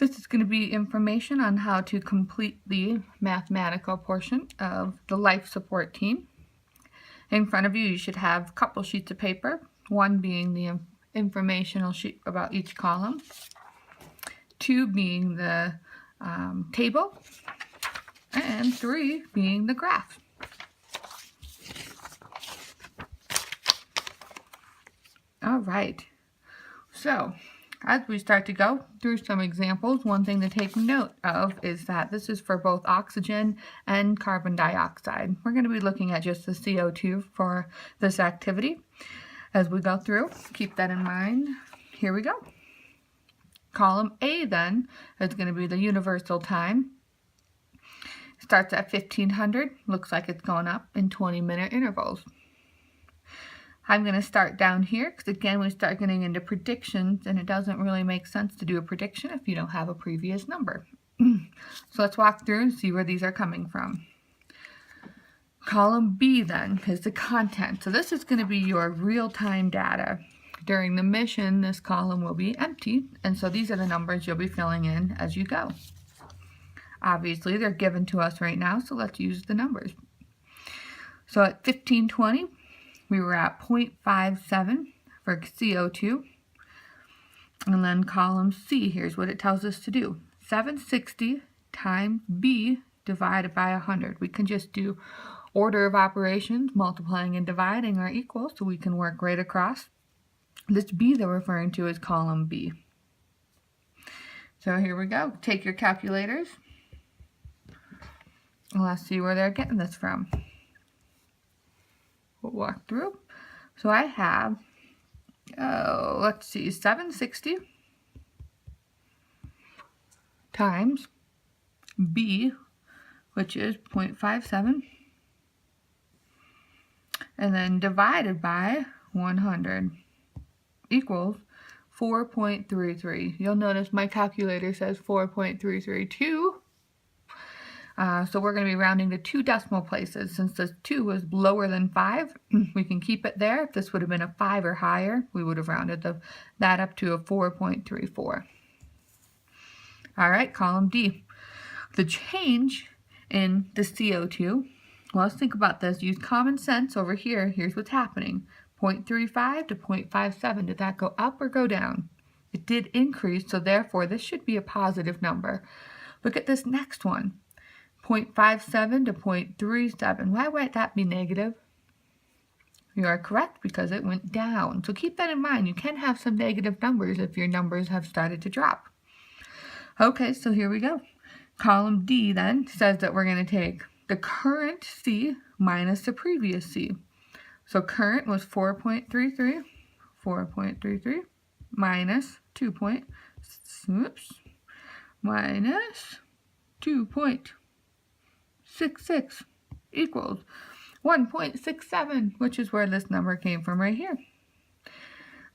This is going to be information on how to complete the mathematical portion of the life support team. In front of you, you should have a couple sheets of paper, one being the informational sheet about each column, two being the table, and three being the graph. All right, so as we start to go through some examples, one thing to take note of is that this is for both oxygen and carbon dioxide. We're going to be looking at just the CO2 for this activity. As we go through, keep that in mind. Here we go. Column A then is going to be the universal time. Starts at 1500, looks like it's going up in 20-minute intervals. I'm going to start down here because again we start getting into predictions and it doesn't really make sense to do a prediction if you don't have a previous number. So let's walk through and see where these are coming from. Column B then is the content. So this is going to be your real-time data. During the mission this column will be empty, and so these are the numbers you'll be filling in as you go. Obviously they're given to us right now, so let's use the numbers. So at 1520 we were at 0.57 for CO2. And then column C, here's what it tells us to do. 760 times B divided by 100. We can just do order of operations, multiplying and dividing are equal, so we can work right across. This B they're referring to is column B. So here we go. Take your calculators. Let's see where they're getting this from. We'll walk through. So I have, let's see, 760 times B, which is 0.57, and then divided by 100 equals 4.33. You'll notice my calculator says 4.332. So we're going to be rounding to 2 decimal places. Since the 2 was lower than 5, we can keep it there. If this would have been a 5 or higher, we would have rounded that up to a 4.34. All right, column D. The change in the CO2, well, let's think about this. Use common sense over here. Here's what's happening. 0.35 to 0.57. Did that go up or go down? It did increase, so therefore this should be a positive number. Look at this next one. 0.57 to 0.37. Why would that be negative? You are correct, because it went down. So keep that in mind. You can have some negative numbers if your numbers have started to drop. Okay, so here we go. Column D then says that we're going to take the current C minus the previous C. So current was 4.33 minus 2.66 equals 1.67, which is where this number came from right here.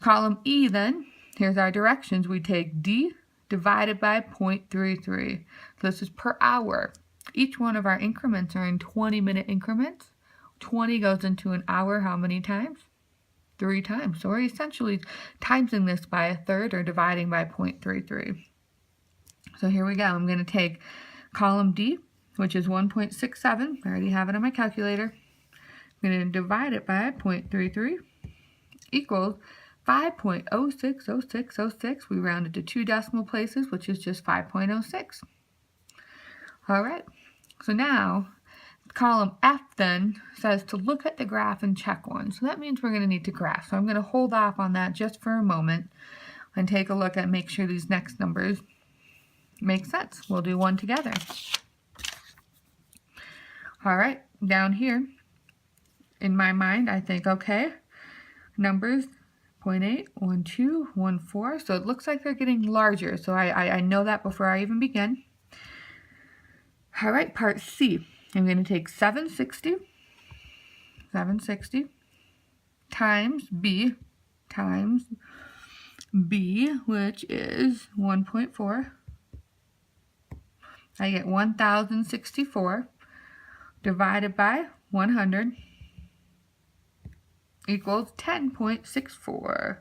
Column E then, here's our directions. We take D divided by 0.33. So this is per hour. Each one of our increments are in 20-minute increments. 20 goes into an hour how many times? 3 times. So we're essentially timesing this by a third or dividing by 0.33. So here we go. I'm going to take column D, which is 1.67. I already have it on my calculator. I'm going to divide it by 0.33 equals 5.060606. We rounded to 2 decimal places, which is just 5.06. All right. So now column F then says to look at the graph and check one. So that means we're going to need to graph. So I'm going to hold off on that just for a moment and take a look and make sure these next numbers make sense. We'll do one together. All right, down here, in my mind, I think, okay, numbers 0.8, 1.2, 1.4. So it looks like they're getting larger. So I know that before I even begin. All right, part C. I'm going to take 760 times B, which is 1.4. I get 1,064 divided by 100 equals 10.64.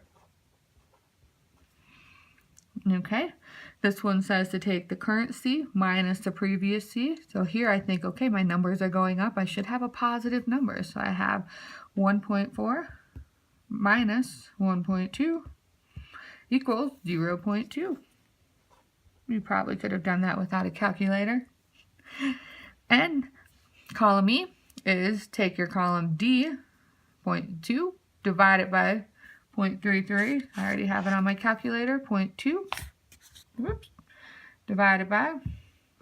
Okay, this one says to take the current C minus the previous C. So here I think, okay, my numbers are going up. I should have a positive number. So I have 1.4 minus 1.2 equals 0.2. You probably could have done that without a calculator. And column E is take your column D, 0.2, divide it by 0.33. I already have it on my calculator, 0.2. Whoops. Divided by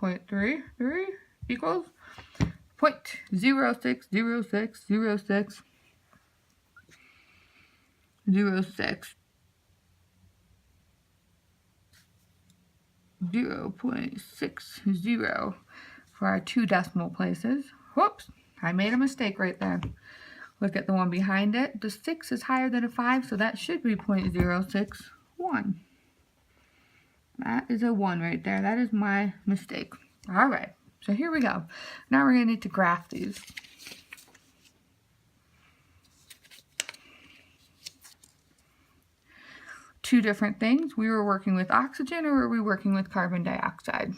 0.33 equals 0.06060606. 0.60 for our 2 decimal places. Whoops, I made a mistake right there. Look at the one behind it. The 6 is higher than a 5, so that should be 0.061. That is a 1 right there. That is my mistake. All right, so here we go. Now we're going to need to graph these. Two different things. We were working with oxygen, or were we working with carbon dioxide?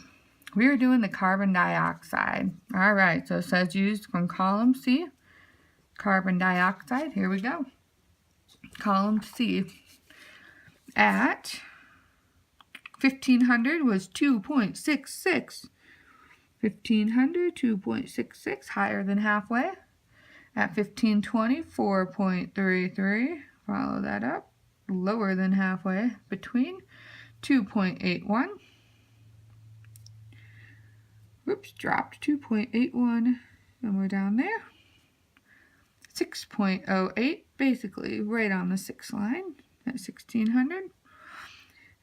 We were doing the carbon dioxide. All right, so it says used from column C, carbon dioxide. Here we go. Column C at 1500 was 2.66. 1500, 2.66, higher than halfway. At 1520, 4.33. Follow that up. Lower than halfway, between 2.81. Whoops, dropped 2.81, somewhere down there. 6.08, basically right on the 6 line at 1600.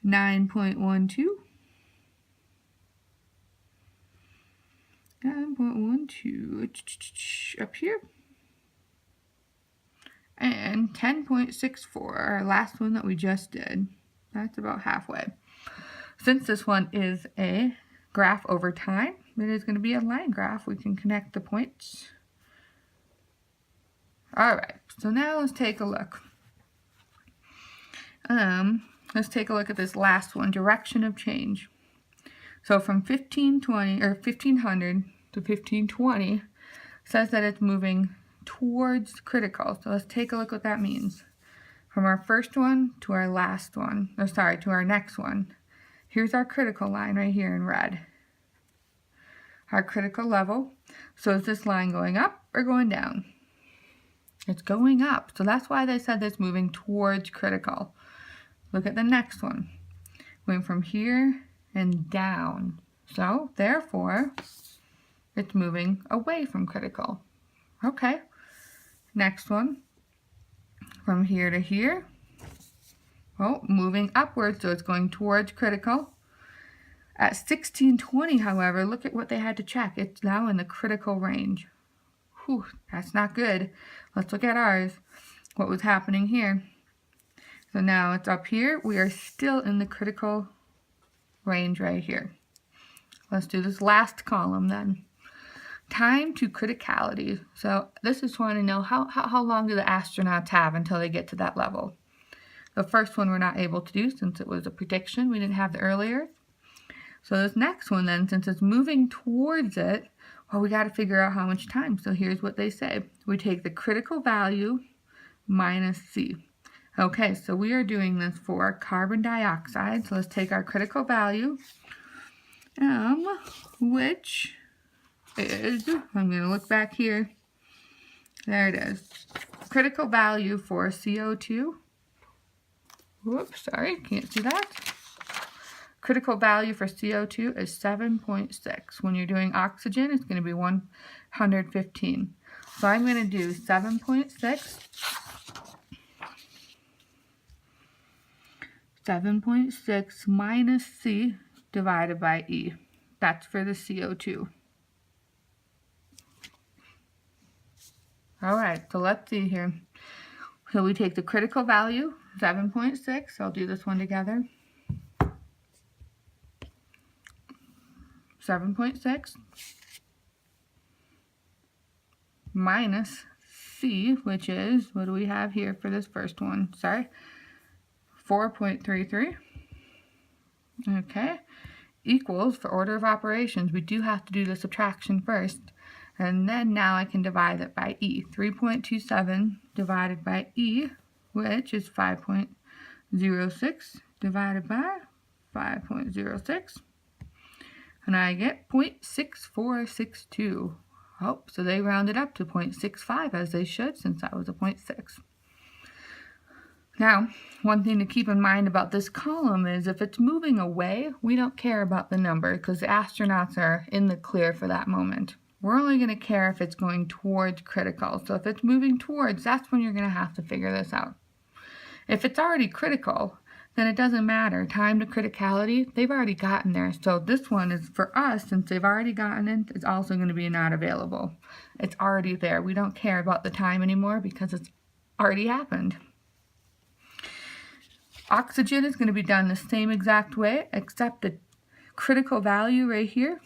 9.12. 9.12 up here. And 10.64, our last one that we just did. That's about halfway. Since this one is a graph over time, it is going to be a line graph. We can connect the points. All right, so now let's take a look. Let's take a look at this last one, direction of change. So from 1500 to 1520 says that it's moving towards critical. So let's take a look what that means. From our first one to our last one, or sorry, to our next one. Here's our critical line right here in red. Our critical level. So is this line going up or going down? It's going up. So that's why they said it's moving towards critical. Look at the next one. Going from here and down. So therefore, it's moving away from critical. Okay. Next one, from here to here, well, moving upwards, so it's going towards critical. At 1620, however, look at what they had to check. It's now in the critical range. Whew, that's not good. Let's look at ours. What was happening here? So now it's up here. We are still in the critical range right here. Let's do this last column then. Time to criticality. So this is trying to know how long do the astronauts have until they get to that level. The first one we're not able to do since it was a prediction. We didn't have the earlier. So this next one then, since it's moving towards it, well, we got to figure out how much time. So here's what they say. We take the critical value minus C. Okay, so we are doing this for carbon dioxide. So let's take our critical value, which is, I'm going to look back here. There it is. Critical value for CO2. Whoops, sorry, can't see that. Critical value for CO2 is 7.6. When you're doing oxygen, it's going to be 115. So I'm going to do 7.6. 7.6 minus C divided by E. That's for the CO2. All right, so let's see here. So we take the critical value, 7.6. I'll do this one together. 7.6 minus C, which is, what do we have here for this first one? Sorry, 4.33. Okay, equals, for order of operations, we do have to do the subtraction first. And then now I can divide it by E. 3.27 divided by E, which is 5.06 divided by 5.06. And I get 0.6462. Oh, so they rounded up to 0.65 as they should, since that was a 0.6. Now, one thing to keep in mind about this column is if it's moving away, we don't care about the number because the astronauts are in the clear for that moment. We're only going to care if it's going towards critical. So if it's moving towards, that's when you're going to have to figure this out. If it's already critical, then it doesn't matter. Time to criticality, they've already gotten there. So this one is for us, since they've already gotten it, it's also going to be not available. It's already there. We don't care about the time anymore because it's already happened. Oxygen is going to be done the same exact way, except the critical value right here,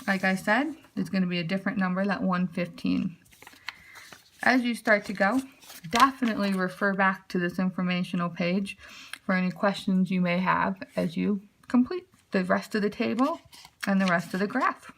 like I said, is going to be a different number, that 115. As you start to go, definitely refer back to this informational page for any questions you may have as you complete the rest of the table and the rest of the graph.